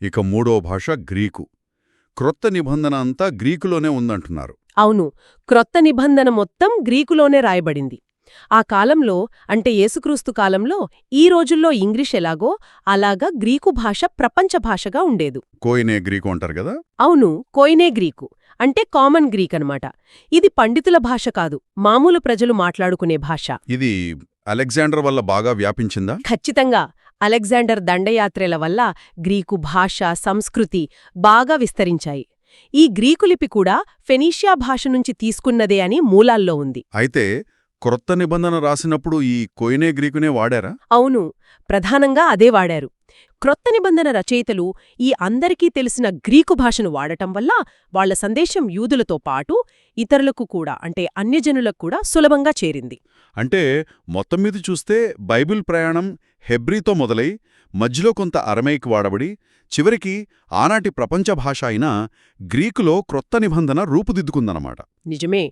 ఇక మూడో భాష గ్రీకు. క్రొత్త నిబంధన అంతా గ్రీకులోనే ఉందంటున్నారు. అవును, క్రొత్త నిబంధన మొత్తం గ్రీకులోనే రాయబడింది. ఆ కాలంలో అంటే యేసుక్రీస్తు కాలంలో ఈ రోజుల్లో ఇంగ్లీష్ ఎలాగో అలాగా గ్రీకు భాష ప్రపంచ భాషగా ఉండేదు. కోయినే గ్రీకు అంటారు కదా. అవును, కోయినే గ్రీకు అంటే కామన్ గ్రీక్ అన్నమాట. ఇది పండితుల భాష కాదు, మామూలు ప్రజలు మాట్లాడుకునే భాష. ఇది అలెగ్జాండర్ వల్ల బాగా వ్యాపించిందా? ఖచ్చితంగా అలెగ్జాండర్ దండయాత్రల వల్ల గ్రీకు భాష, సంస్కృతి బాగా విస్తరించాయి. ఈ గ్రీకు లిపి కూడా ఫెనీషియా భాష నుంచి తీసుకున్నదే అని మూలాల్లో ఉంది. అయితే క్రొత్త నిబంధన రాసినప్పుడు ఈ కోయినే గ్రీకునే వాడారా? అవును, ప్రధానంగా అదే వాడారు. క్రొత్త నిబంధన రచయితలు ఈ అందరికీ తెలిసిన గ్రీకు భాషను వాడటం వల్ల వాళ్ల సందేశం యూదులతో పాటు ఇతరులకు కూడా అంటే అన్యజనులకు కూడా సులభంగా చేరింది. అంటే మొత్తం మీద చూస్తే బైబిల్ ప్రయాణం హెబ్రీతో మొదలై మధ్యలో కొంత అరమైక్ వాడబడి చివరికి ఆనాటి ప్రపంచ భాష అయిన గ్రీకులో క్రొత్త నిబంధన రూపుదిద్దుకుందన్నమాట. నిజమే.